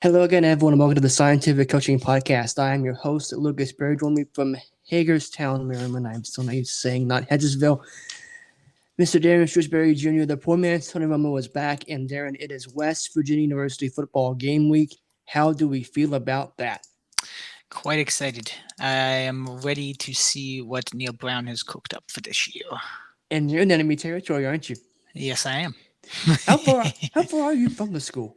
Hello again, everyone, and welcome to the Scientific Coaching Podcast. I am your host, Lucas Berry. Join me from Hagerstown, Maryland. I'm still not used to saying not Hedgesville. Mr. Darren Shrewsbury Jr., the poor man's Tony Romo is back. And Darren, it is West Virginia University football game week. How do we feel about that? Quite excited. I am ready to see what Neil Brown has cooked up for this year. And you're in enemy territory, aren't you? Yes, I am. How far are you from the school?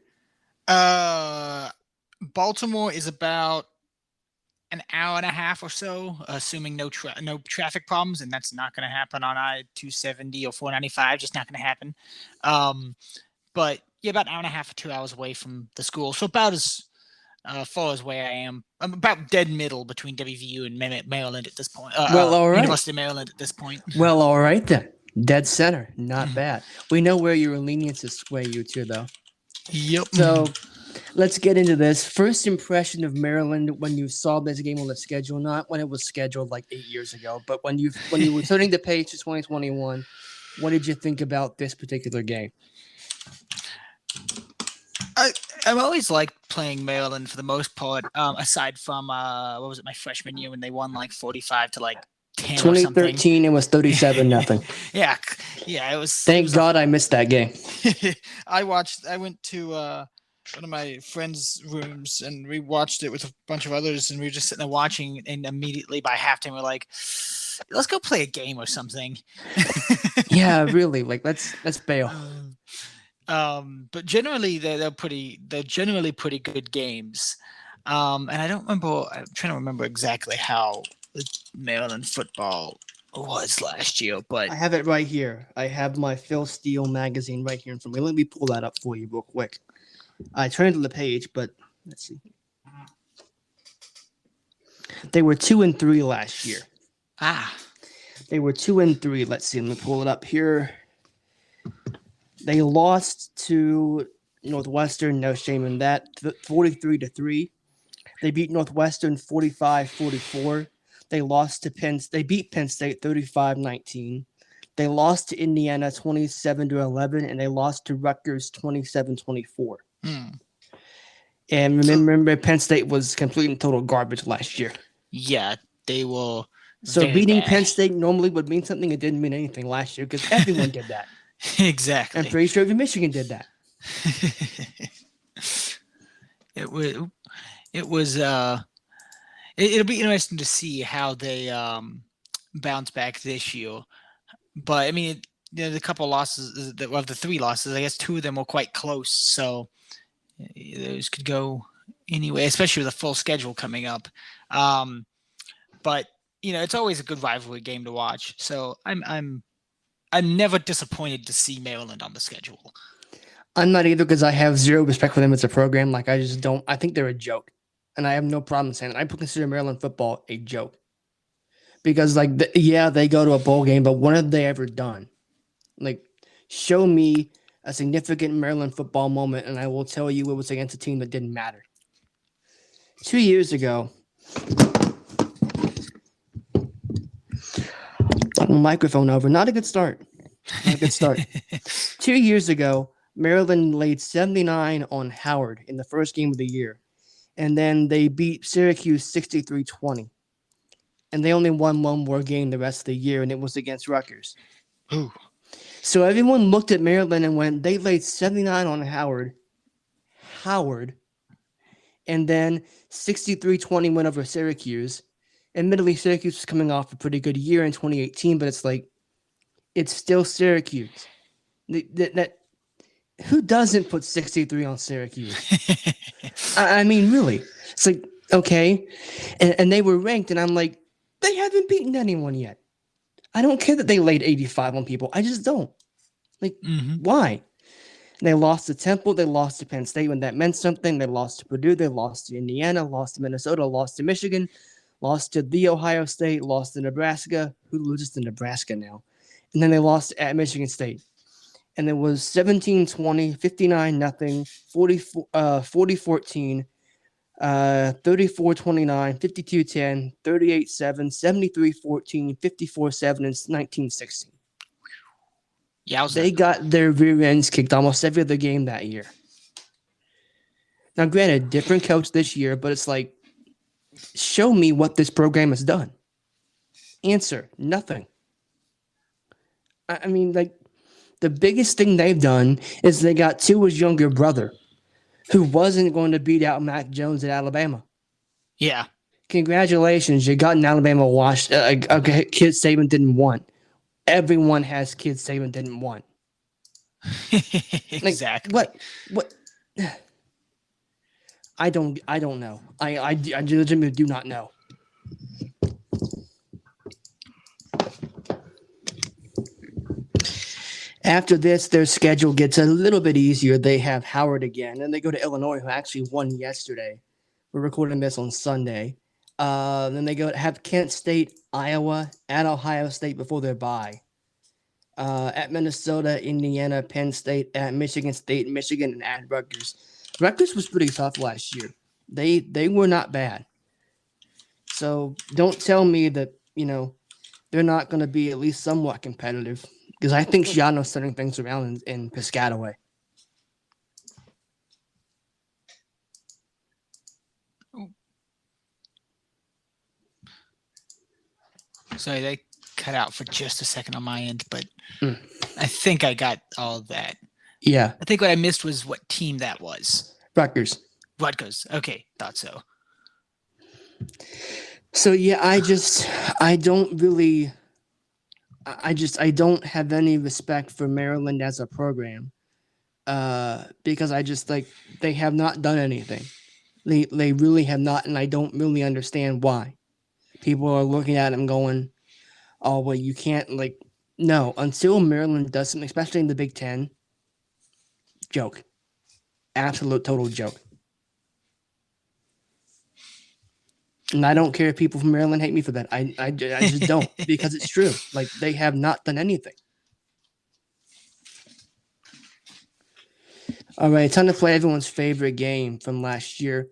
Baltimore is about an hour and a half or so, assuming no traffic problems, and that's not going to happen on I-270 or 495. Just not going to happen. But yeah, about an hour and a half or 2 hours away from the school, so about as far as where I am. I'm about dead middle between WVU and Maryland at this point. Well, all right. University of Maryland at this point. Well, all right then. Dead center. Not bad. We know where your leniences sway you to, though. Yep. So let's get into this. First impression of Maryland when you saw this game on the schedule, not when it was scheduled like 8 years ago, but when you were turning the page to 2021, what did you think about this particular game? I've always liked playing Maryland for the most part, aside from what was it, my freshman year when they won like 45 to like 10 2013, it was 37-0. Yeah, it was. Thank God I missed that game. I went to one of my friends' rooms and we watched it with a bunch of others, and we were just sitting there watching, and immediately by halftime we're like, let's go play a game or something. Yeah, really. Like let's bail. But generally they're generally pretty good games. And I'm trying to remember exactly how Maryland football was last year, but I have it right here. I have my Phil Steele magazine right here in front of me. Let me pull that up for you real quick. I turned to the page, but let's see. They were 2-3 last year. They were 2-3. Let's see. Let me pull it up here. They lost to Northwestern. No shame in that. 43-3. They beat Northwestern 45-44. They lost to They beat Penn State 35-19. They lost to Indiana 27-11, and they lost to Rutgers 27-24. And remember, Penn State was complete and total garbage last year. Yeah, they were. So beating Penn State normally would mean something. It didn't mean anything last year because everyone did that. Exactly. I'm pretty sure even Michigan did that. It'll be interesting to see how they bounce back this year. But I mean, the couple losses of the 3 losses, I guess 2 of them were quite close. So those could go anyway, especially with a full schedule coming up. But it's always a good rivalry game to watch. So I'm never disappointed to see Maryland on the schedule. I'm not either, because I have zero respect for them as a program. Like, I just don't. I think they're a joke. And I have no problem saying that. I consider Maryland football a joke. Because, like, they go to a bowl game, but what have they ever done? Like, show me a significant Maryland football moment, and I will tell you it was against a team that didn't matter. 2 years ago, microphone over. Not a good start. 2 years ago, Maryland laid 79 on Howard in the first game of the year. And then they beat Syracuse 63-20. And they only won one more game the rest of the year, and it was against Rutgers. Ooh. So everyone looked at Maryland and went, they laid 79 on Howard. And then 63-20 went over Syracuse. Admittedly, Syracuse was coming off a pretty good year in 2018, but it's like, it's still Syracuse. Who doesn't put 63 on Syracuse? I mean, really. It's like, okay. And they were ranked, and I'm like, they haven't beaten anyone yet. I don't care that they laid 85 on people. I just don't. Like, why? They lost to Temple. They lost to Penn State when that meant something. They lost to Purdue. They lost to Indiana. Lost to Minnesota. Lost to Michigan. Lost to the Ohio State. Lost to Nebraska. Who loses to Nebraska now? And then they lost at Michigan State. And it was 17-20, 59-0, 40-14, 34-29, 52-10, 38-7, 73-14, 54-7, and 19-16. Yeah, they got their rear ends kicked almost every other game that year. Now, granted, different coach this year, but it's like, show me what this program has done. Answer, nothing. I mean, like, the biggest thing they've done is they got Tua's younger brother, who wasn't going to beat out Mac Jones at Alabama. Yeah. Congratulations, you got an Alabama wash. A kid Saban didn't want. Everyone has kids Saban didn't want. Exactly. Like, what? I don't know. I legitimately do not know. After this, their schedule gets a little bit easier. They have Howard again, and they go to Illinois, who actually won yesterday. We're recording this on Sunday. Then they go have Kent State, Iowa, at Ohio State before their bye. At Minnesota, Indiana, Penn State, at Michigan State, Michigan, and at Rutgers. Rutgers was pretty tough last year. They were not bad. So don't tell me that, they're not going to be at least somewhat competitive, because I think Shiano's turning things around in Piscataway. Sorry, they cut out for just a second on my end, but I think I got all of that. Yeah. I think what I missed was what team that was. Rutgers. Rutgers. Okay, thought so. So yeah, I don't have any respect for Maryland as a program, because I just they have not done anything. They really have not, and I don't really understand why. People are looking at them going, "Oh well, you can't no." Until Maryland does something, especially in the Big Ten, joke, absolute total joke. And I don't care if people from Maryland hate me for that. I just don't, because it's true. They have not done anything. All right, time to play everyone's favorite game from last year.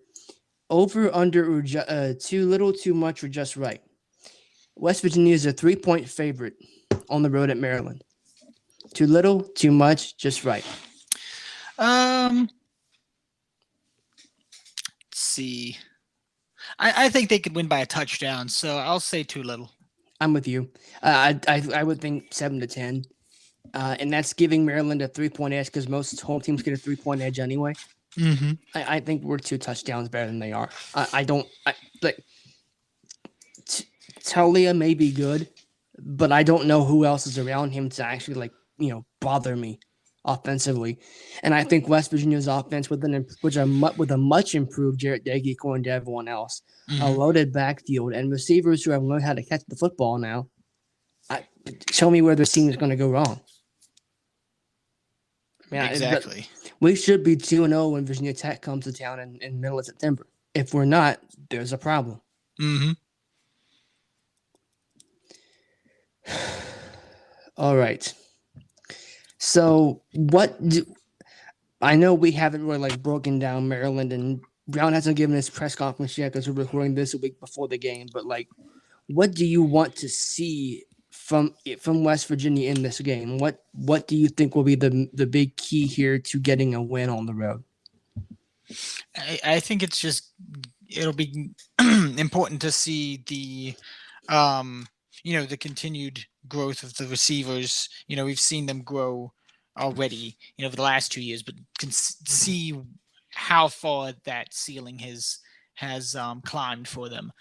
Over, under, or too little, too much, or just right. West Virginia is a 3-point favorite on the road at Maryland. Too little, too much, just right. Let's see. I think they could win by a touchdown, so I'll say too little. I'm with you. I would think 7-10, and that's giving Maryland a 3-point edge, because most home teams get a 3-point edge anyway. Mm-hmm. I think we're 2 touchdowns better than they are. Talia may be good, but I don't know who else is around him to actually bother me offensively. And I think West Virginia's offense with a much improved Jarrett Dagey according to everyone else, a loaded backfield, and receivers who have learned how to catch the football now. Show me where this team is going to go wrong. Exactly. We should be 2-0 when Virginia Tech comes to town in middle of September. If we're not, there's a problem. Mm-hmm. All right. So I know we haven't really broken down Maryland, and Brown hasn't given his press conference yet because we're recording this a week before the game. But what do you want to see from West Virginia in this game? What do you think will be the big key here to getting a win on the road? I think it'll be important to see the the continued growth of the receivers. We've seen them grow already, for the last 2 years, but can see how far that ceiling has climbed for them.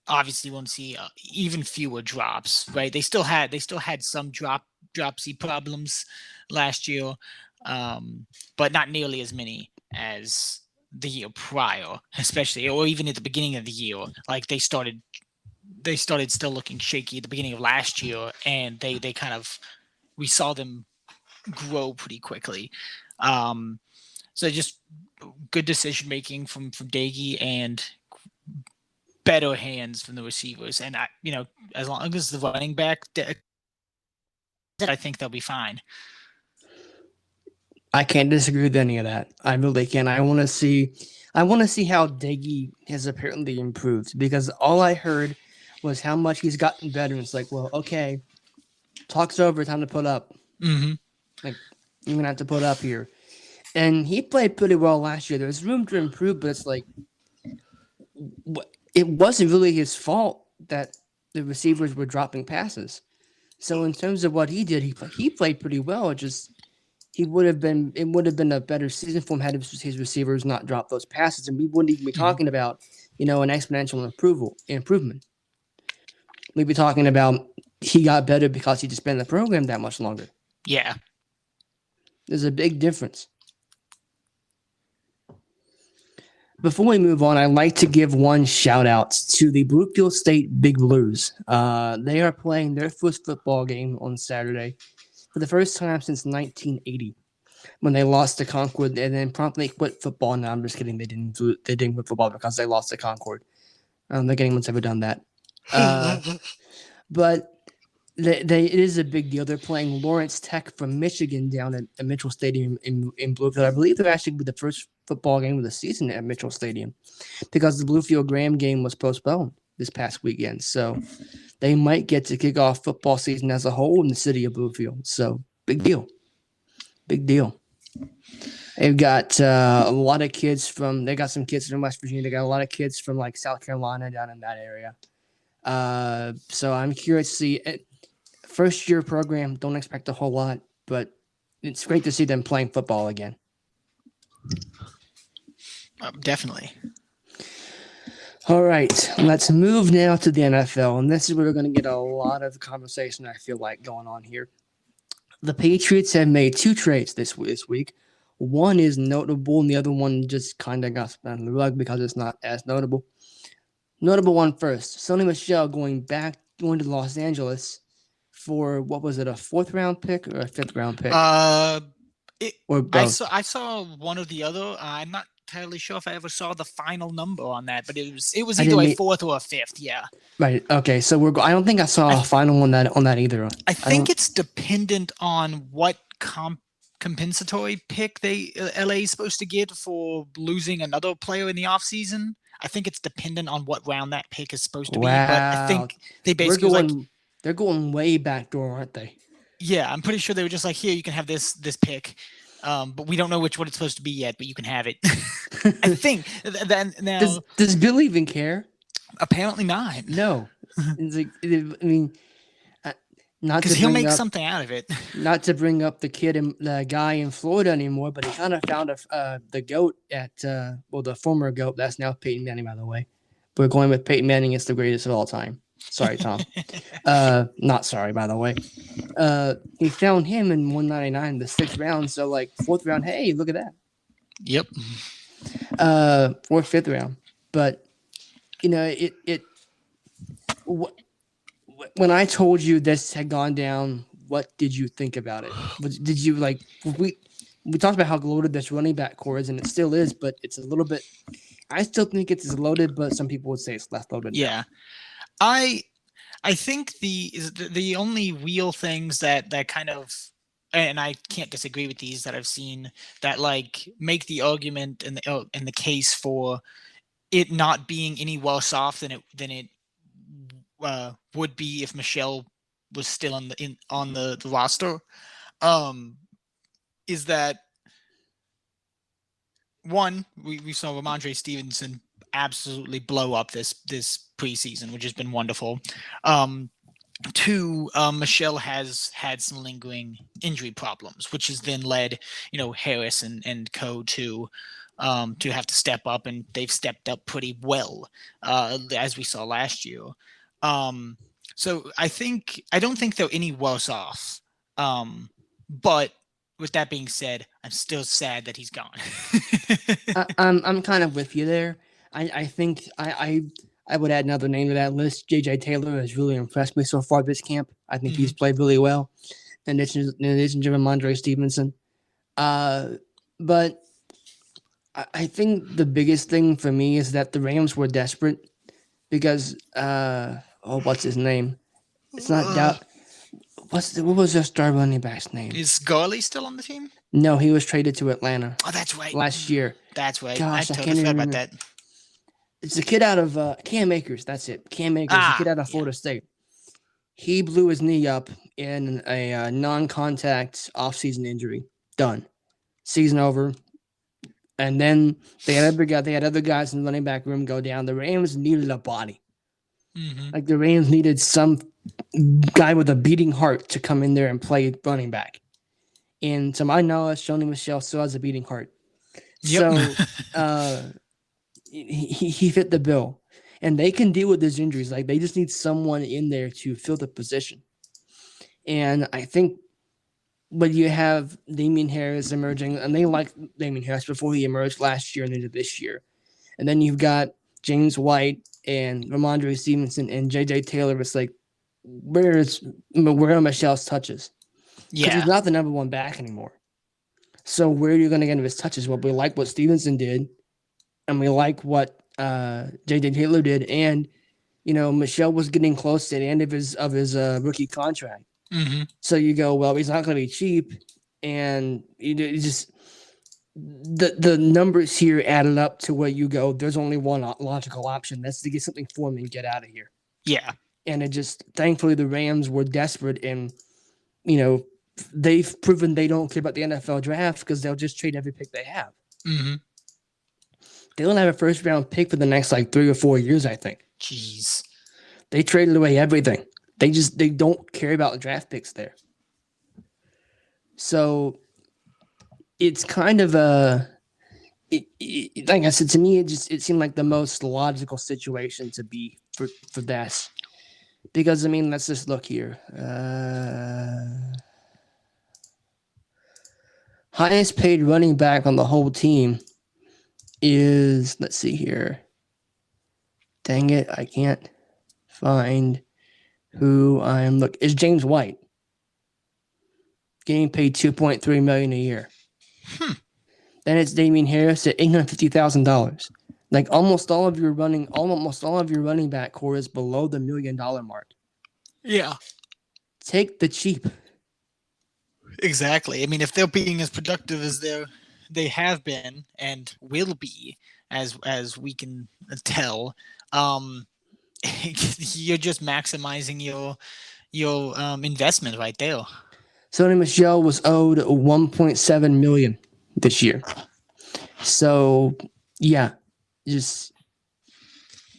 Obviously, won't see even fewer drops, right? They still had some dropsy problems last year, but not nearly as many as the year prior, especially, or even at the beginning of the year. They started still looking shaky at the beginning of last year, and we saw them grow pretty quickly. So just good decision making from Dagey and better hands from the receivers. And as long as the running back, I think they'll be fine. I can't disagree with any of that. I really can. I want to see how Dagey has apparently improved, because all I heard was how much he's gotten better. And it's well, okay, talk's over. Time to put up. Mm-hmm. You're gonna have to put up here. And he played pretty well last year. There's room to improve, but it's like it wasn't really his fault that the receivers were dropping passes. So in terms of what he did, he played pretty well. It would have been a better season for him had his receivers not dropped those passes, and we wouldn't even be Mhm. talking about an exponential improvement. We'd be talking about he got better because he just been in the program that much longer. Yeah. There's a big difference. Before we move on, I'd like to give one shout out to the Bluefield State Big Blues. They are playing their first football game on Saturday for the first time since 1980, when they lost to Concord and then promptly quit football. No, I'm just kidding. They didn't quit football because they lost to Concord. I don't think anyone's ever done that. But it is a big deal. They're playing Lawrence Tech from Michigan down at Mitchell Stadium in Bluefield. I believe they're actually be the first football game of the season at Mitchell Stadium because the Bluefield Graham game was postponed this past weekend. So they might get to kick off football season as a whole in the city of Bluefield. So big deal. Big deal. They've got a lot of kids they got some kids from West Virginia. They got a lot of kids from like South Carolina down in that area. So I'm curious to see it. First year program, don't expect a whole lot, but it's great to see them playing football again. Definitely. All right, let's move now to the NFL, and this is where we're going to get a lot of conversation, I feel like, going on here. The Patriots have made 2 trades this week. One is notable, and the other one just kind of got spun on the rug because it's not as notable. Notable one first. Sony Michel going to Los Angeles for, what was it, a 4th-round pick or a 5th-round pick? Or both? I saw one or the other. I'm not entirely sure if I ever saw the final number on that, but it was either a 4th or a 5th. Yeah. Right. Okay. So I don't think I saw a final on that either. I think it's dependent on what compensatory pick LA is supposed to get for losing another player in the offseason. I think it's dependent on what round that pick is supposed to be. But I think they basically they're going way back door, aren't they? Yeah, I'm pretty sure they were just like, here, you can have this pick. But we don't know what it's supposed to be yet, but you can have it. I think. Then now, does Bill even care? Apparently not. No. It's like, I mean, not because he'll make something out of it. Not to bring up the guy in Florida anymore, but he kind of found the GOAT at the former GOAT. That's now Peyton Manning, by the way. We're going with Peyton Manning. It's the greatest of all time. Sorry, Tom. Not sorry, by the way. He found him in 199, the 6th round. So, like, 4th round, hey, look at that. Yep. 4th, 5th round. But, when I told you this had gone down, what did you think about it? Did you, like, we talked about how loaded this running back core is, and it still is, but it's a little bit – I still think it's loaded, but some people would say it's less loaded. Yeah. I think the only real things that kind of, and I can't disagree with these that I've seen that like make the argument and the case for it not being any worse off than it would be if Michelle was still on the roster, is that one, we saw Ramondre Stevenson absolutely blow up this preseason, which has been wonderful. 2, Michelle has had some lingering injury problems, which has then led, Harris and co to have to step up, and they've stepped up pretty well, as we saw last year. So I don't think they're any worse off. But with that being said, I'm still sad that he's gone. I'm kind of with you there. I think I would add another name to that list. J.J. Taylor has really impressed me so far this camp. I think he's played really well. In addition to Ramondre Stevenson. But I think the biggest thing for me is that the Rams were desperate because what's his name? It's not doubt. What was their star running back's name? Is Gurley still on the team? No, he was traded to Atlanta. Oh, that's right. Last year. That's right. Gosh, I totally forgot about that. It's a kid out of Cam Akers. That's it. Cam Akers, a kid out of Florida State. He blew his knee up in a non-contact off-season injury. Done. season over. And then they had other guys in the running back room go down. The Rams needed a body. Mm-hmm. Like the Rams needed some guy with a beating heart to come in there and play running back. And to my knowledge, Sony Michel still has a beating heart. Yep. So he fit the bill. And they can deal with these injuries. Like they just need someone in there to fill the position. And I think when you have Damian Harris emerging, and they liked Damian Harris before he emerged last year and into this year. And then you've got James White and Ramondre Stevenson and J.J. Taylor. It's like, where are Michelle's touches? Because he's not the number one back anymore. So where are you going to get him his touches? Well, we like what Stevenson did, and we like what J.J. Taylor did, and Michelle was getting close to the end of his rookie contract. Mm-hmm. So you go, well, he's not going to be cheap, and you just the numbers here added up to where you go. There's only one logical option. That's to get something for him and get out of here. Yeah, and it just thankfully the Rams were desperate, and they've proven they don't care about the NFL draft because they'll just trade every pick they have. Mm-hmm. They don't have a first round pick for the next 3 or 4 years, I think. Jeez, they traded away everything. They don't care about draft picks there. So it's kind of like I said, to me, it seemed like the most logical situation to be for this. Because, let's just look here. Highest paid running back on the whole team is, let's see here. Dang it, I can't find who is James White. Getting paid $2.3 million a year. Then it's Damian Harris at $850,000. Like almost all of your running back core is below the $1 million mark. Yeah. Take the cheap. Exactly. If they're being as productive as they have been and will be, as we can tell, you're just maximizing your investment right there. Sony Michel was owed $1.7 million this year. So yeah, just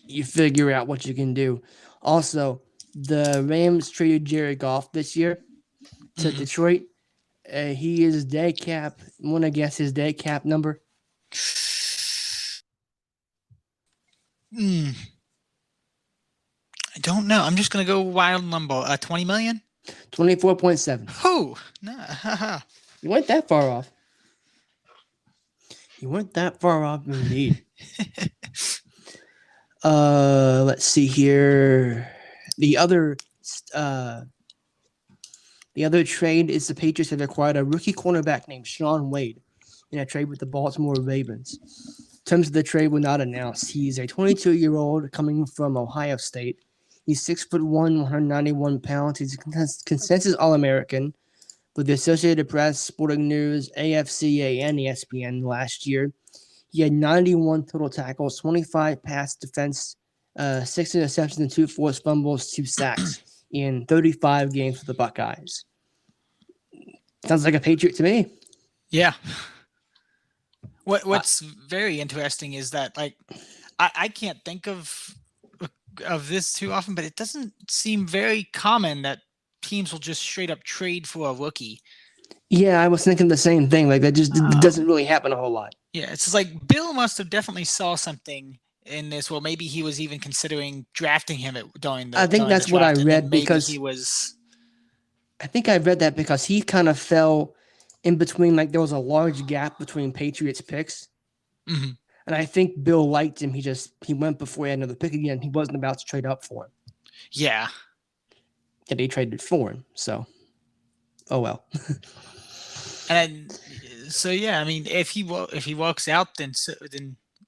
you figure out what you can do. Also, the Rams traded Jared Goff this year to Detroit. He is dead cap. Want to guess his dead cap number? I don't know. I'm just gonna go wild number. $20 million. 24.7. Oh, nah. You weren't that far off. You weren't that far off indeed. Let's see here. The other trade is the Patriots have acquired a rookie cornerback named Shaun Wade in a trade with the Baltimore Ravens. Terms of the trade were not announced. He's a 22-year-old coming from Ohio State. He's 6'1", 191 pounds. He's a consensus All-American with the Associated Press, Sporting News, AFCA, and ESPN last year. He had 91 total tackles, 25 pass defense, 6 interceptions, and 2 forced fumbles, 2 sacks in 35 games for the Buckeyes. Sounds like a Patriot to me. Yeah. What's very interesting is that I can't think of this too often, but it doesn't seem very common that teams will just straight up trade for a rookie. Yeah, I was thinking the same thing. That just doesn't really happen a whole lot. Yeah, it's just Bill must have definitely saw something in this. Well, maybe he was even considering drafting him during the. I think that's what I read because he was. I think I read that because he kind of fell in between. There was a large gap between Patriots picks, and I think Bill liked him. He went before he had another pick again. He wasn't about to trade up for him. Yeah, and he traded for him. So, oh well. And so yeah, if he works out, then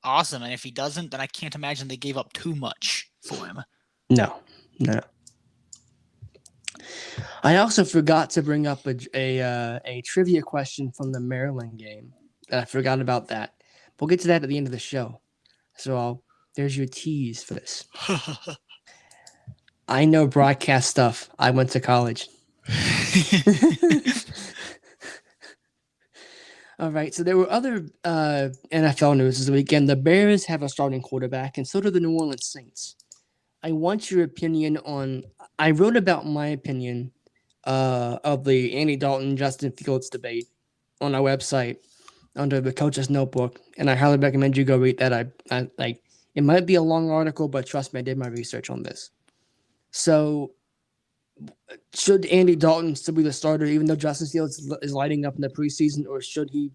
awesome, and if he doesn't, then I can't imagine they gave up too much for him. No. I also forgot to bring up a trivia question from the Maryland game. I forgot about that. We'll get to that at the end of the show. So there's your tease for this. I know broadcast stuff. I went to college. All right. So there were other NFL news this weekend. The Bears have a starting quarterback, and so do the New Orleans Saints. I want your opinion on. I wrote about my opinion of the Andy Dalton Justin Fields debate on our website under the Coach's Notebook, and I highly recommend you go read that. I like it might be a long article, but trust me, I did my research on this. So, should Andy Dalton still be the starter, even though Justin Fields is lighting up in the preseason, or should he,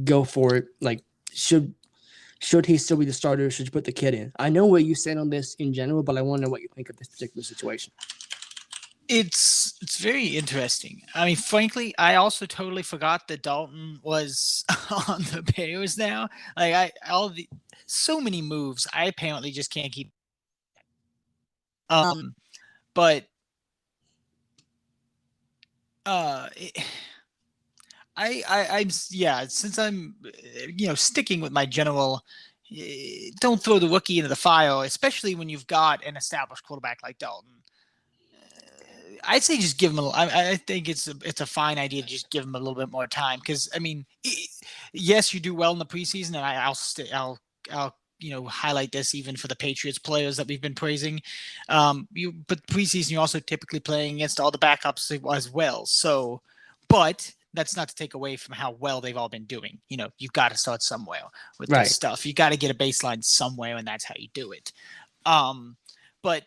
go for it? Like, should he still be the starter? Or should you put the kid in? I know where you stand on this in general, but I want to know what you think of this particular situation. It's very interesting. I mean, frankly, I also totally forgot that Dalton was on the Bears now. Like so many moves, I apparently just can't keep. But I'm yeah. Since I'm sticking with my general, don't throw the rookie into the fire, especially when you've got an established quarterback like Dalton. I'd say just give him I think it's a fine idea to just give him a little bit more time because I mean, yes, you do well in the preseason, and I'll highlight this even for the Patriots players that we've been praising. But preseason you're also typically playing against all the backups as well. So, but that's not to take away from how well they've all been doing. You've got to start somewhere with this stuff. You got to get a baseline somewhere, and that's how you do it. But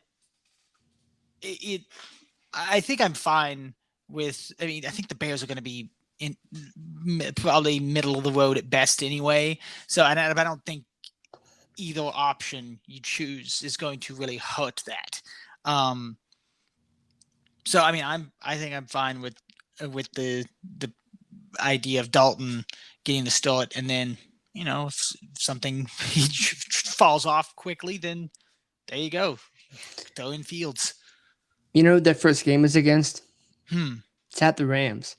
I think I'm fine with. I mean, I think the Bears are going to be in probably middle of the road at best anyway. So, I don't think either option you choose is going to really hurt that. So, I mean, I think I'm fine with the idea of Dalton getting the start, and then if something falls off quickly, then there you go, throw in Fields. You know who their first game is against? It's at the Rams.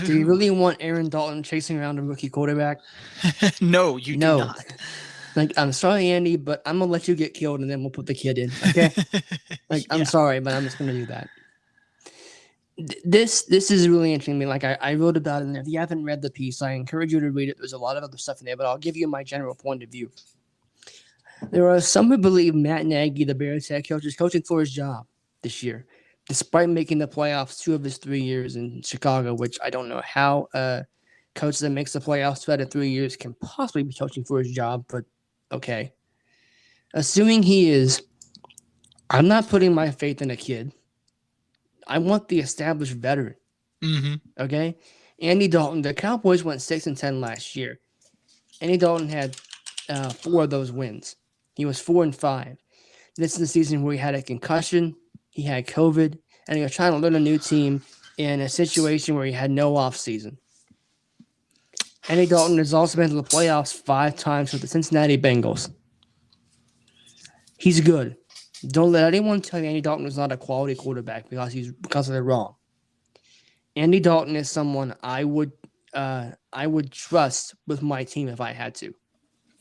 Do you really want Aaron Dalton chasing around a rookie quarterback? No, you do not. Like, I'm sorry, Andy, but I'm gonna let you get killed, and then we'll put the kid in. Okay? I'm sorry, but I'm just gonna do that. This is really interesting to me. Like, I wrote about it, and if you haven't read the piece, I encourage you to read it. There's a lot of other stuff in there, but I'll give you my general point of view. There are some who believe Matt Nagy, the Bears head coach, is coaching for his job this year, despite making the playoffs 2 of his 3 years in Chicago, which I don't know how a coach that makes the playoffs 2 out of 3 years can possibly be coaching for his job, but okay. Assuming he is, I'm not putting my faith in a kid. I want the established veteran. Okay? Andy Dalton, the Cowboys went 6-10 last year. Andy Dalton had 4 of those wins. He was 4-5. This is the season where he had a concussion, he had COVID, and he was trying to learn a new team in a situation where he had no offseason. Andy Dalton has also been to the playoffs 5 times with the Cincinnati Bengals. He's good. Don't let anyone tell you Andy Dalton is not a quality quarterback because they're wrong. Andy Dalton is someone I would trust with my team if I had to,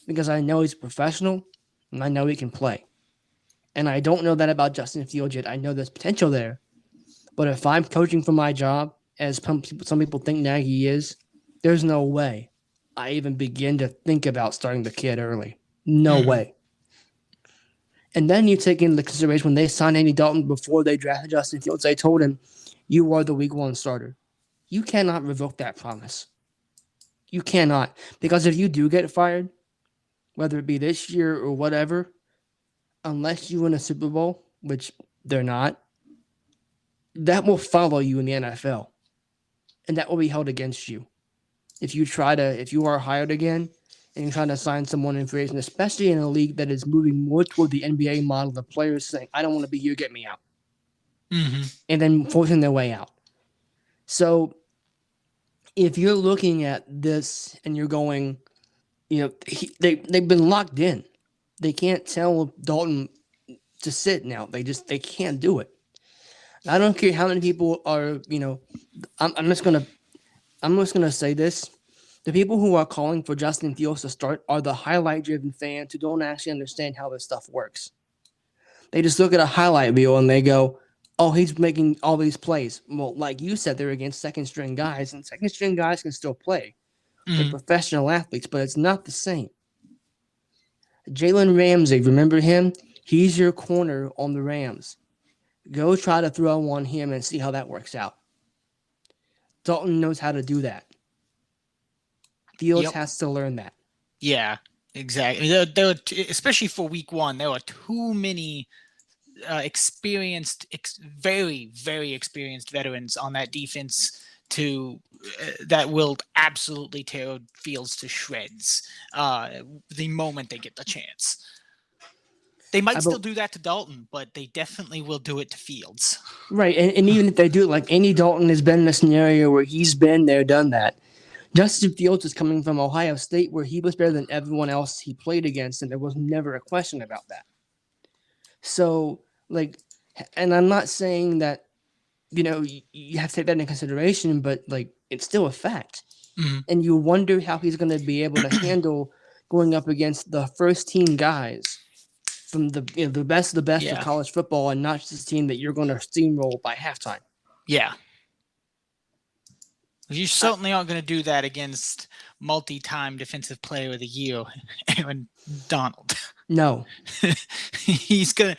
because I know he's a professional and I know he can play. And I don't know that about Justin Fields yet. I know there's potential there. But if I'm coaching for my job, as some people think Nagy is, there's no way I even begin to think about starting the kid early. No way. And then you take into consideration when they signed Andy Dalton before they drafted Justin Fields, they told him, you are the week 1 starter. You cannot revoke that promise. You cannot. Because if you do get fired, whether it be this year or whatever, unless you win a Super Bowl, which they're not, that will follow you in the NFL. And that will be held against you. If you are hired again and you're trying to sign someone in free agent, especially in a league that is moving more toward the NBA model, the players saying, I don't want to be here, get me out. And then forcing their way out. So if you're looking at this and you're going, they've been locked in. They can't tell Dalton to sit now. They can't do it. I don't care how many people are, I'm just gonna say this. The people who are calling for Justin Fields to start are the highlight-driven fans who don't actually understand how this stuff works. They just look at a highlight reel and they go, oh, he's making all these plays. Well, like you said, they're against second-string guys, and second-string guys can still play. They're professional athletes, but it's not the same. Jalen Ramsey, remember him? He's your corner on the Rams. Go try to throw on him and see how that works out. Dalton knows how to do that. Fields has to learn that. Yeah, exactly. There were especially for week 1, there were too many experienced, very, very experienced veterans on that defense that will absolutely tear Fields to shreds the moment they get the chance. They might still do that to Dalton, but they definitely will do it to Fields. Right, and even if they do it, like Andy Dalton has been in a scenario where he's been there, done that. Justin Fields is coming from Ohio State, where he was better than everyone else he played against, and there was never a question about that. So, like, and I'm not saying that, you have to take that into consideration, but, like, it's still a fact. Mm-hmm. And you wonder how he's going to be able to handle going up against the first-team guys from the best of the best of college football, and not just this team that you're going to steamroll by halftime. Yeah. You certainly aren't going to do that against multi-time Defensive Player of the Year, Aaron Donald. No. he's gonna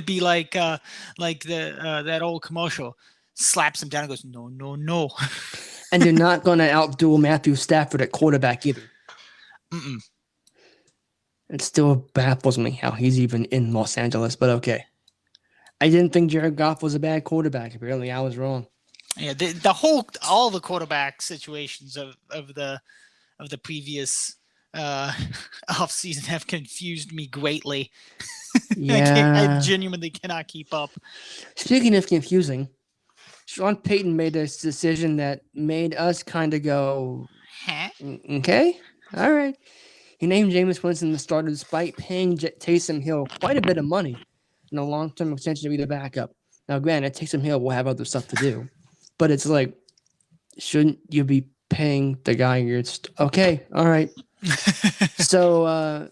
be like that old commercial, slaps him down and goes, no, no, no. And you're not going to outduel Matthew Stafford at quarterback either. Mm-mm. It still baffles me how he's even in Los Angeles, but okay. I didn't think Jared Goff was a bad quarterback. Apparently, I was wrong. Yeah, all the quarterback situations of the previous offseason have confused me greatly. Yeah. I genuinely cannot keep up. Speaking of confusing, Sean Payton made this decision that made us kind of go, okay, all right. He named Jameis Winston the starter despite paying Taysom Hill quite a bit of money in a long-term extension to be the backup. Now, granted, Taysom Hill will have other stuff to do, but it's like, shouldn't you be paying the guy you're okay, all right. So,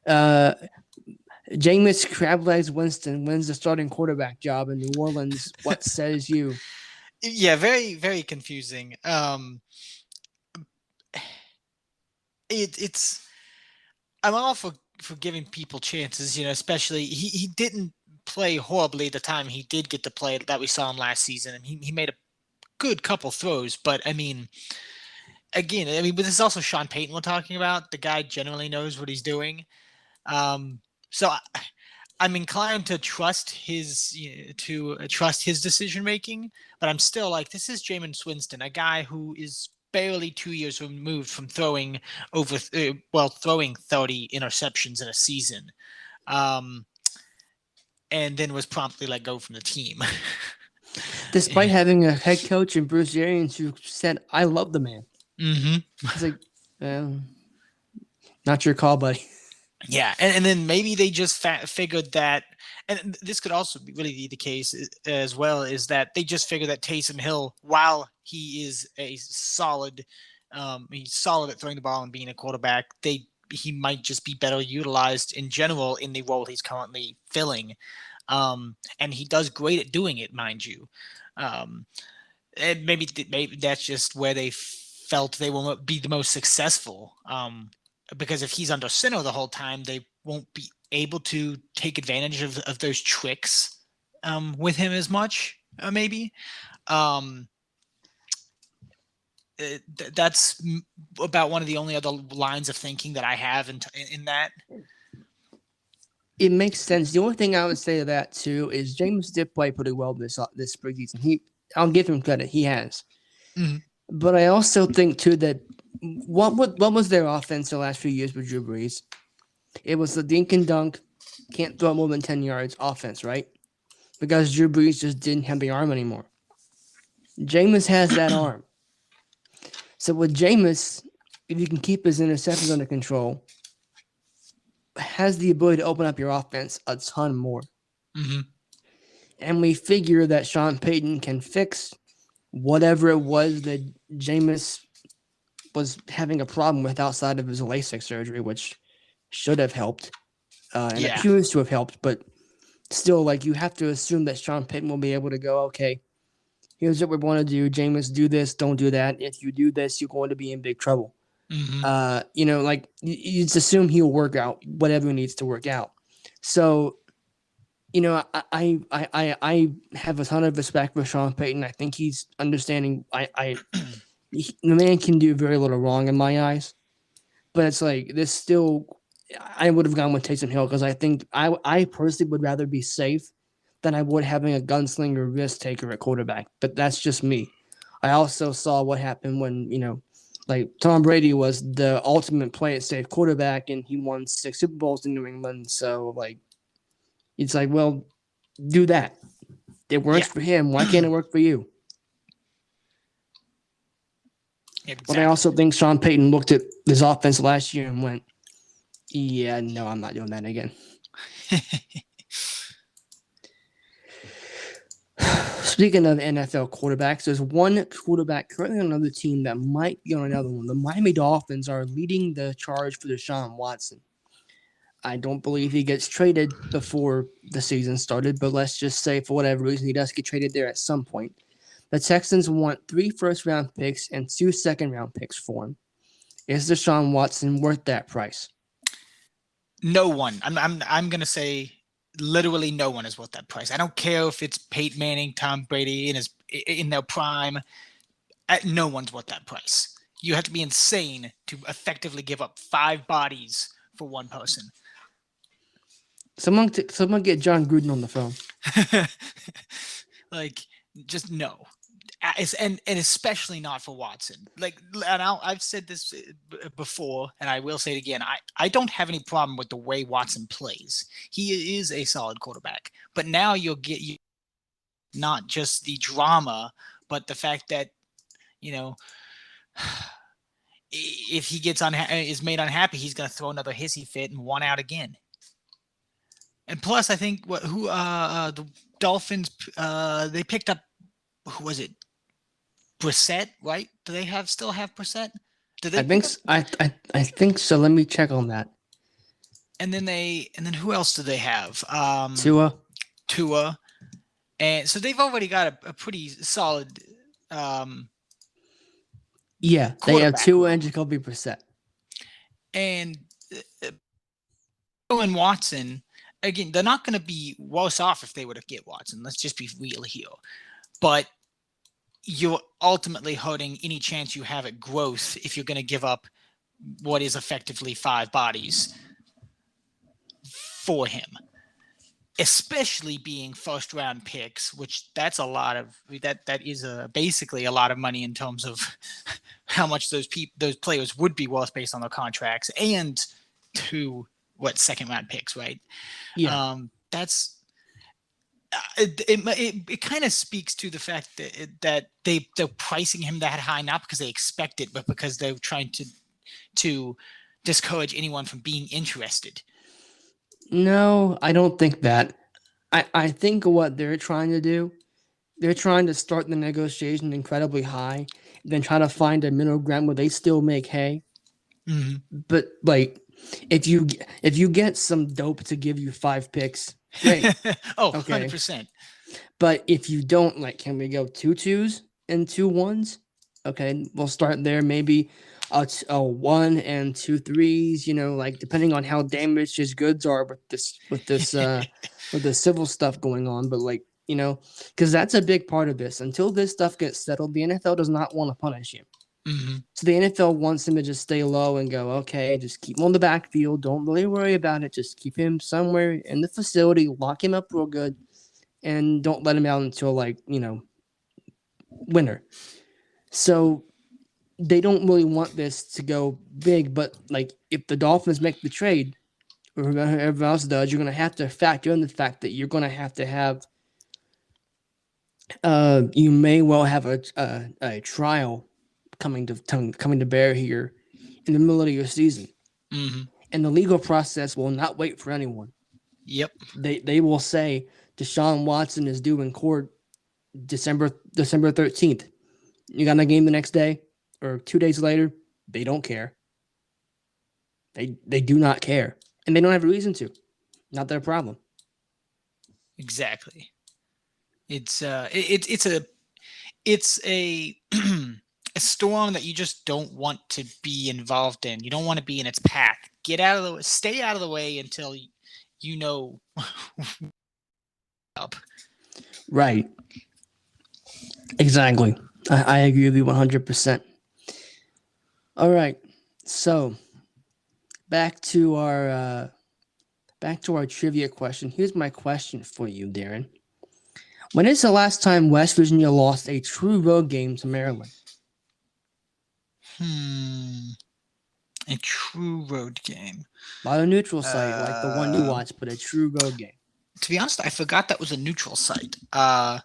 Jameis Crablegs Winston wins the starting quarterback job in New Orleans. What says you? Yeah, very, very confusing. It's I'm all for giving people chances, especially he didn't play horribly the time he did get to play that we saw him last season, and he made a good couple throws, but again, but this is also Sean Payton we're talking about. The guy generally knows what he's doing. So I'm inclined to trust his decision making, but I'm still like, this is Jameis Winston, a guy who is barely 2 years removed from throwing 30 interceptions in a season, and then was promptly let go from the team. Despite having a head coach in Bruce Arians who said, "I love the man." Mm-hmm. It's like, not your call, buddy. Yeah, and then maybe they just figured that, and this could also be the case as well, is that they just figured that Taysom Hill, while he is he's solid at throwing the ball and being a quarterback, he might just be better utilized in general in the role he's currently filling, and he does great at doing it, mind you. And maybe that's just where they felt they will be the most successful. Because if he's under center the whole time, they won't be able to take advantage of those tricks with him as much, maybe. That's about one of the only other lines of thinking that I have in that. It makes sense. The only thing I would say to that, too, is James did play pretty well this spring season. I'll give him credit. He has. Mm-hmm. But I also think, too, that what was their offense the last few years with Drew Brees? It was the dink and dunk, can't throw more than 10 yards offense, right? Because Drew Brees just didn't have the arm anymore. Jameis has that arm. So with Jameis, if you can keep his interceptions under control, has the ability to open up your offense a ton more. Mm-hmm. And we figure that Sean Payton can fix whatever it was that Jameis was having a problem with outside of his LASIK surgery, which should have helped and appears to have helped, but still, like, you have to assume that Sean Payton will be able to go, okay, Here's what we want to do. Jameis, do this, don't do that. If you do this, you're going to be in big trouble. Mm-hmm. Like you just assume he'll work out whatever needs to work out. So, I have a ton of respect for Sean Payton. I think he's understanding. The man can do very little wrong in my eyes, but it's like this still. I would have gone with Taysom Hill because I think I personally would rather be safe than I would having a gunslinger risk taker at quarterback. But that's just me. I also saw what happened when, like Tom Brady was the ultimate play it safe quarterback and he won 6 Super Bowls in New England. So like it's like, well, do that. It works for him. Why can't it work for you? Exactly. But I also think Sean Payton looked at this offense last year and went, yeah, no, I'm not doing that again. Speaking of NFL quarterbacks, there's one quarterback currently on another team that might be on another one. The Miami Dolphins are leading the charge for Deshaun Watson. I don't believe he gets traded before the season started, but let's just say for whatever reason he does get traded there at some point. The Texans want 3 first-round picks and 2 second-round picks for him. Is Deshaun Watson worth that price? No one. I'm gonna say literally no one is worth that price. I don't care if it's Peyton Manning, Tom Brady in their prime. No one's worth that price. You have to be insane to effectively give up 5 bodies for one person. Someone get John Gruden on the phone. Like, just no. And especially not for Watson. Like, and I've said this before, and I will say it again. I don't have any problem with the way Watson plays. He is a solid quarterback. But now you'll get not just the drama, but the fact that, if he gets is made unhappy, he's going to throw another hissy fit and want out again. And plus, I think the Dolphins they picked up, who was it? Brissett, right? Do they still have Brissett? I think so. Let me check on that. And then who else do they have? Tua. And so they've already got a pretty solid they have Tua and Jacoby Brissett. And Watson, again, they're not going to be worse off if they were to get Watson. Let's just be real here. But you're ultimately hurting any chance you have at growth if you're going to give up what is effectively 5 bodies for him, especially being first-round picks, which that's a lot of that is basically a lot of money in terms of how much those players would be worth based on their contracts, and 2 second-round picks, right? Yeah, that's. It kind of speaks to the fact that they're pricing him that high, not because they expect it, but because they're trying to discourage anyone from being interested. No, I don't think that. I think what they're trying to do, they're trying to start the negotiation incredibly high, then try to find a middle ground where they still make hay. Mm-hmm. But like, if you get some dope to give you 5 picks. Great. Okay. 100%. But if you don't, like, can we go 2 2s and 2 1s? Okay, we'll start there. Maybe a 1 and 2 3s. Like depending on how damaged his goods are with this with the civil stuff going on. But like because that's a big part of this. Until this stuff gets settled, the NFL does not want to punish you. Mm-hmm. So the NFL wants him to just stay low and go, okay, just keep him on the backfield. Don't really worry about it. Just keep him somewhere in the facility, lock him up real good, and don't let him out until winter. So they don't really want this to go big, but like if the Dolphins make the trade or whoever else does, you're going to have to factor in the fact that you're going to have you may well have a trial coming to bear here in the middle of your season. Mm-hmm. And the legal process will not wait for anyone. Yep. They will say Deshaun Watson is due in court December 13th. You got a game the next day or 2 days later. They don't care. They do not care. And they don't have a reason to. Not their problem. Exactly. It's it's a a storm that you just don't want to be involved in. You don't want to be in its path. Stay out of the way until you know up. Right. Exactly. I agree with you 100%. All right. So back to our trivia question. Here's my question for you, Darren. When is the last time West Virginia lost a true road game to Maryland? A true road game. Not a neutral site like the one you watched, but a true road game. To be honest, I forgot that was a neutral site. But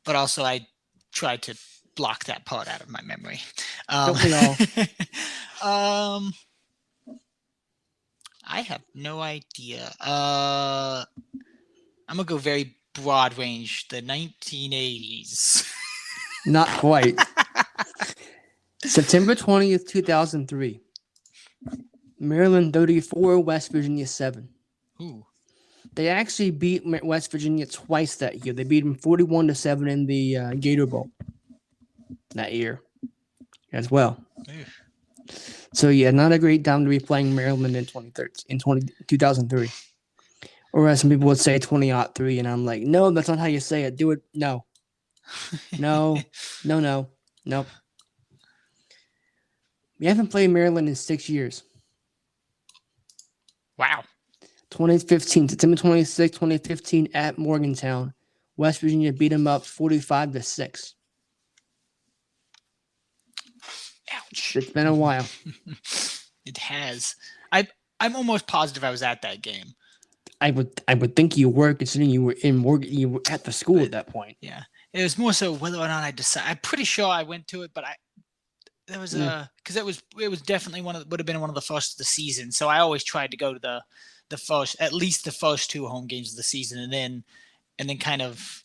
also I tried to block that part out of my memory. Don't we all? I have no idea. I'm gonna go very broad range. The 1980s. Not quite. September 20th, 2003. Maryland 34, West Virginia 7. Ooh. They actually beat West Virginia twice that year. They beat them 41-7 in the Gator Bowl that year as well. Ew. So, yeah, not a great time to be playing Maryland in 2003. Or as some people would say, 2003. And I'm like, no, that's not how you say it. Do it. No. No. Nope. We haven't played Maryland in 6 years. Wow. 2015, September 26, 2015 at Morgantown. West Virginia beat them up 45-6. Ouch. It's been a while. It has. I'm almost positive I was at that game. I would think you were, considering you were you were at the school at that point. Yeah. It was more so whether or not I decided. I'm pretty sure I went to it, but there was because it was definitely would have been one of the first of the season. So I always tried to go to at least the first 2 home games of the season, and then kind of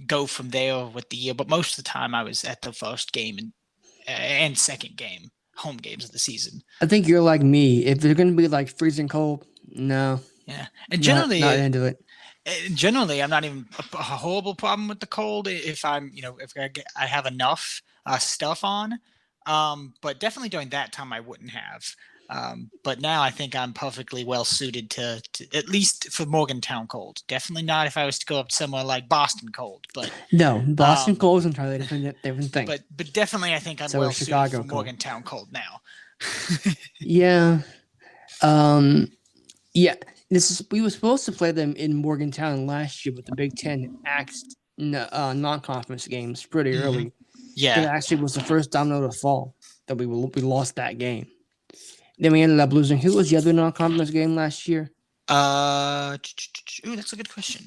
go from there with the year. But most of the time I was at the first game and second game, home games of the season. I think you're like me. If they're going to be like freezing cold, no. Yeah, and generally not into it. Generally, I'm not even a horrible problem with the cold if I'm, if I have enough stuff on. But definitely during that time, I wouldn't have. But now I think I'm perfectly well suited to at least for Morgantown cold. Definitely not if I was to go up somewhere like Boston cold. But no, Boston cold is entirely different thing. But definitely, I think I'm so well Chicago suited for Morgantown cold now. Yeah. Yeah. We were supposed to play them in Morgantown last year, but the Big Ten axed non-conference games pretty early. Yeah. It actually was the first domino to fall that we lost that game. Then we ended up losing. Who was the other non-conference game last year? Ooh, that's a good question.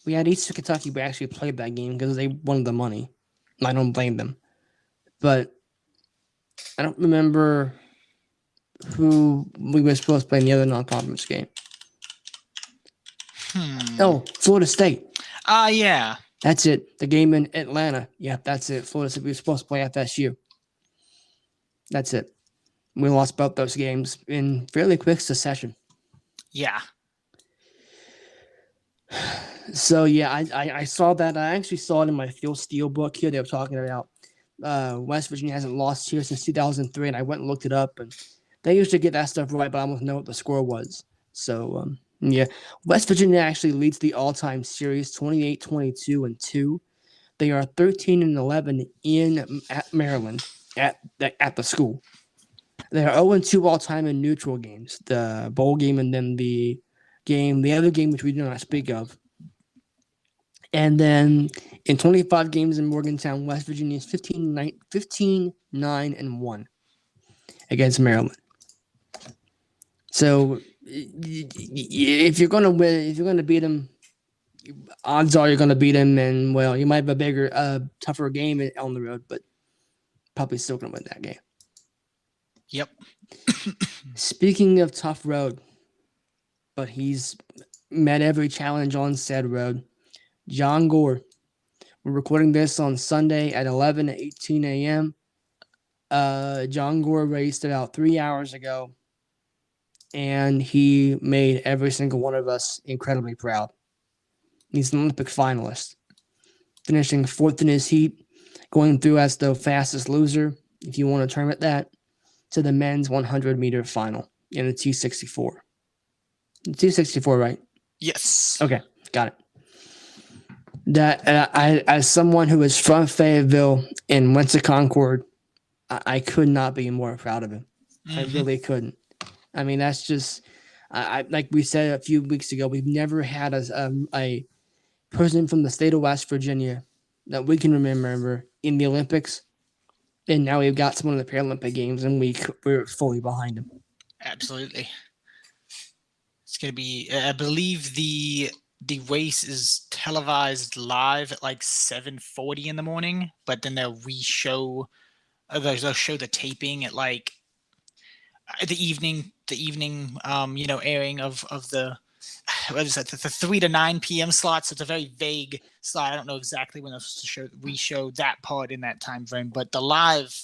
We had Eastern Kentucky. We actually played that game because they wanted the money. I don't blame them, but I don't remember who we were supposed to play in the other non-conference game. Oh, Florida State. Yeah. That's it. The game in Atlanta. Yeah, that's it. Florida State. We were supposed to play FSU. That's it. We lost both those games in fairly quick succession. Yeah. So, yeah, I saw that. I actually saw it in my Phil Steele book here. They were talking about West Virginia hasn't lost here since 2003, and I went and looked it up, and they used to get that stuff right, but I almost know what the score was. So, yeah, West Virginia actually leads the all-time series 28-22-2. They are 13-11 at Maryland at the school. They are 0-2 all-time in neutral games, the bowl game and then the other game which we do not speak of. And then in 25 games in Morgantown, West Virginia is 15-9-1 against Maryland. So if you're gonna win, if you're gonna beat them, odds are you're gonna beat them, and well, you might have a bigger, tougher game on the road, but probably still gonna win that game. Yep. Speaking of tough road, but he's met every challenge on said road. John Gore. We're recording this on Sunday at 11:18 a.m. John Gore raced about 3 hours ago, and he made every single one of us incredibly proud. He's an Olympic finalist. finishing fourth in his heat, going through as the fastest loser, if you want to term it that, to the men's 100-meter final in the T64. 264, right? Yes. Okay, got it. That I, as someone who is from Fayetteville and went to Concord, I could not be more proud of him. I really couldn't. I mean, that's just, I like we said a few weeks ago, we've never had a person from the state of West Virginia that we can remember in the Olympics, and now we've got someone in the Paralympic Games, and we're fully behind him. Absolutely. It's going to be, I believe the race is televised live at like 7:40 in the morning, but then they'll show the taping at like the evening airing of the what is that, the 3 to 9 p.m. slot. So it's a very vague slot. I don't know exactly when they're supposed to show that part in that time frame, but the live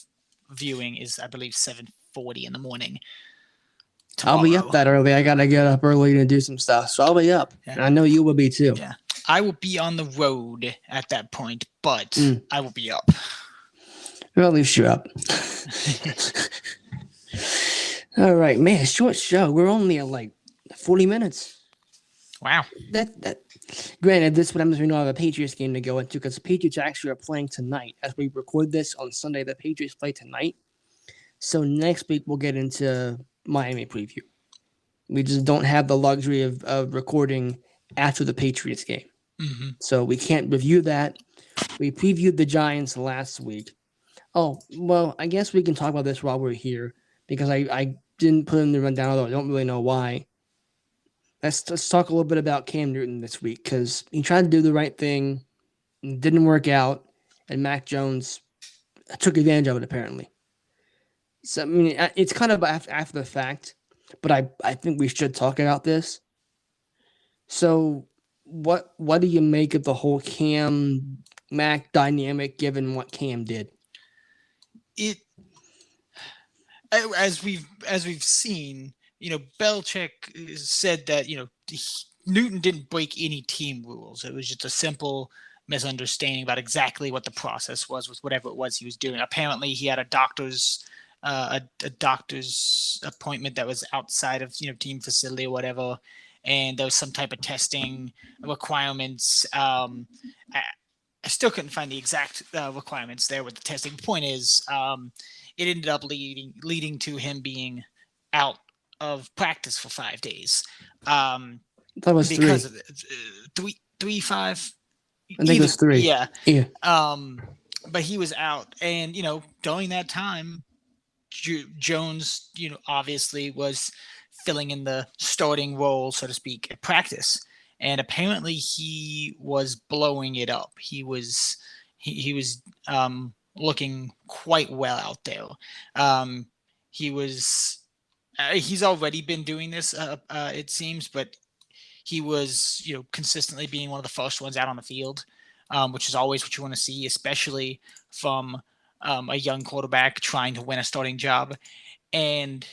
viewing is, I believe, 7:40 in the morning. Tomorrow. I'll be up that early. I gotta get up early to do some stuff, so I'll be up. Yeah. And I know you will be too. Yeah, I will be on the road at that point, but I will be up. Well, at least you're up. All right, man. Short show. We're only at like 40 minutes. Wow. That. Granted, this one we don't have a Patriots game to go into because the Patriots actually are playing tonight. As we record this on Sunday, the Patriots play tonight. So next week we'll get into Miami preview. We just don't have the luxury of recording after the Patriots game. So we can't review that. We previewed the Giants last week. Oh, well, I guess we can talk about this while we're here because I didn't put in the rundown, although I don't really know why. Let's talk a little bit about Cam Newton this week because he tried to do the right thing, and didn't work out, and Mac Jones took advantage of it apparently. So I mean, it's kind of after the fact, but I think we should talk about this. So, what do you make of the whole Cam Mac dynamic, given what Cam did? As we've seen, Belichick said that Newton didn't break any team rules. It was just a simple misunderstanding about exactly what the process was with whatever it was he was doing. Apparently, he had a doctor's appointment that was outside of team facility or whatever, and there was some type of testing requirements. I still couldn't find the exact requirements there with the testing. The point is, it ended up leading to him being out of practice for 5 days. That was because 3. Of 3, 5. I think it was 3. Yeah. Yeah. But he was out, and during that time, Jones, obviously was filling in the starting role, so to speak, at practice. And apparently he was blowing it up. He was looking quite well out there. He's already been doing this, it seems, but he was, consistently being one of the first ones out on the field, which is always what you want to see, especially from a young quarterback trying to win a starting job. And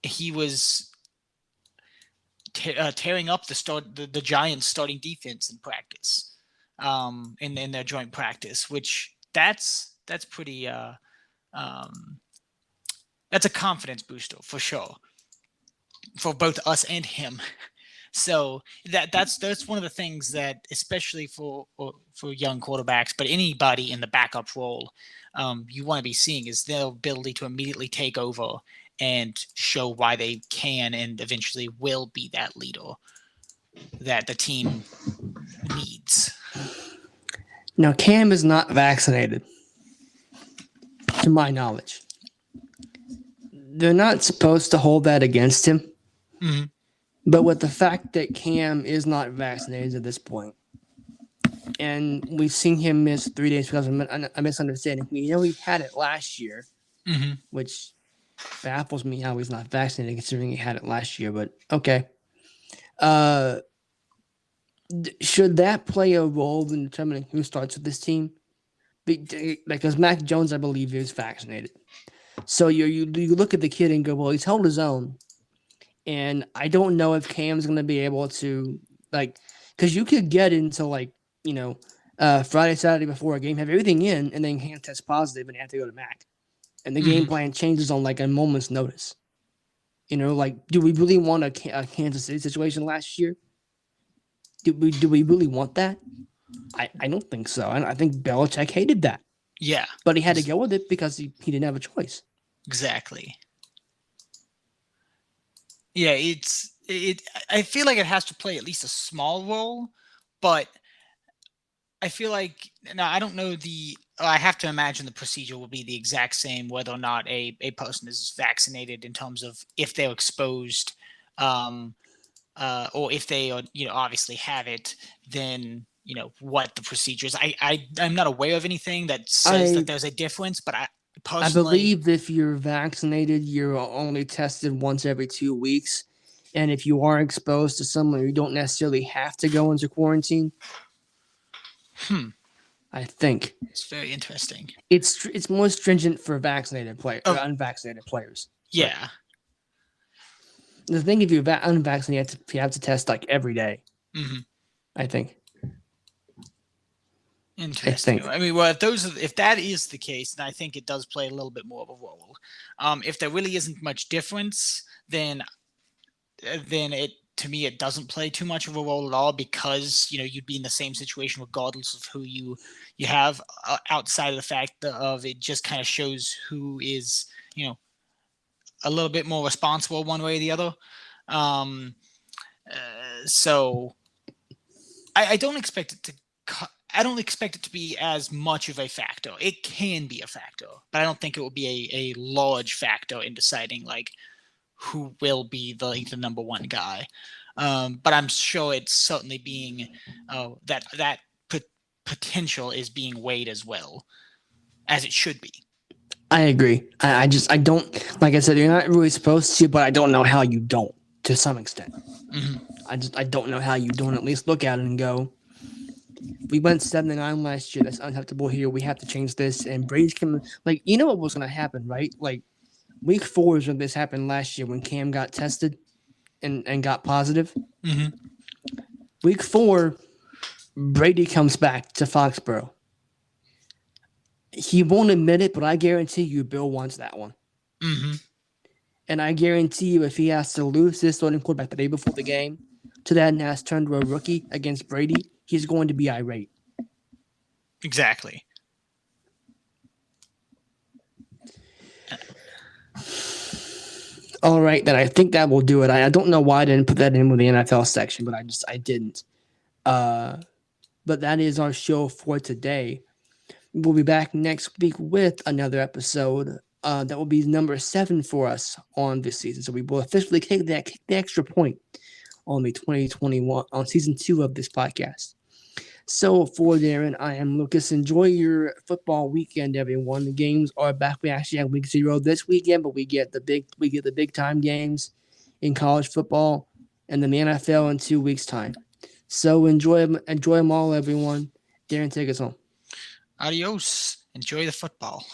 he was tearing up the Giants starting defense in practice, in their joint practice, which that's pretty that's a confidence booster for sure for both us and him. So that's one of the things that, especially for young quarterbacks, but anybody in the backup role, you want to be seeing is their ability to immediately take over and show why they can and eventually will be that leader that the team needs. Now, Cam is not vaccinated, to my knowledge. They're not supposed to hold that against him. Mm-hmm. But with the fact that Cam is not vaccinated at this point, and we've seen him miss 3 days because of a misunderstanding. We know he had it last year, which baffles me how he's not vaccinated considering he had it last year, but okay. Should that play a role in determining who starts with this team? Because Mac Jones, I believe, is vaccinated. So you look at the kid and go, well, he's held his own. And I don't know if Cam's going to be able to, because you could get into, Friday, Saturday before a game, have everything in, and then can't test positive and have to go to MAC. And the game plan changes on like a moment's notice. Like, do we really want a Kansas City situation last year? Do we really want that? I don't think so. I think Belichick hated that. Yeah. But he had to go with it because he didn't have a choice. Exactly. Yeah, I feel like it has to play at least a small role, but I feel like now I don't know I have to imagine the procedure will be the exact same whether or not a person is vaccinated in terms of if they're exposed, or if they are, obviously have it, then what the procedure is. I'm not aware of anything that says that there's a difference, but I personally believe if you're vaccinated, you're only tested once every 2 weeks, and if you are exposed to someone, you don't necessarily have to go into quarantine. I think it's very interesting. It's more stringent for vaccinated players, unvaccinated players. Yeah. The thing, if you're unvaccinated, you have to test like every day. I think. Interesting. I mean, well, if that is the case, then I think it does play a little bit more of a role. If there really isn't much difference, then to me it doesn't play too much of a role at all, because you'd be in the same situation regardless of who you have, outside of the fact of it just kind of shows who is a little bit more responsible one way or the other. So I don't expect it to I don't expect it to be as much of a factor. It can be a factor, but I don't think it will be a large factor in deciding like who will be the number one guy. But I'm sure it's certainly being that potential is being weighed as well, as it should be. I agree. I don't, like I said, you're not really supposed to, but I don't know how you don't, to some extent. I don't know how you don't at least look at it and go, we went 7-9 last year. That's unacceptable here. We have to change this. And Brady's coming. Like, what was going to happen, right? Like, week 4 is when this happened last year when Cam got tested and got positive. Week 4, Brady comes back to Foxborough. He won't admit it, but I guarantee you Bill wants that one. And I guarantee you if he has to lose his starting quarterback the day before the game to that and has turned to a rookie against Brady, he's going to be irate. Exactly. All right, then I think that will do it. I don't know why I didn't put that in with the NFL section, but I didn't. But that is our show for today. We'll be back next week with another episode. That will be number 7 for us on this season. So we will officially kick the extra point on the 2021 on season 2 of this podcast. So for Darren, I am Lucas. Enjoy your football weekend, everyone. The games are back. We actually have week 0 this weekend, but we get the big time games in college football and then the NFL in 2 weeks' time. So enjoy them all, everyone. Darren, take us home. Adios. Enjoy the football.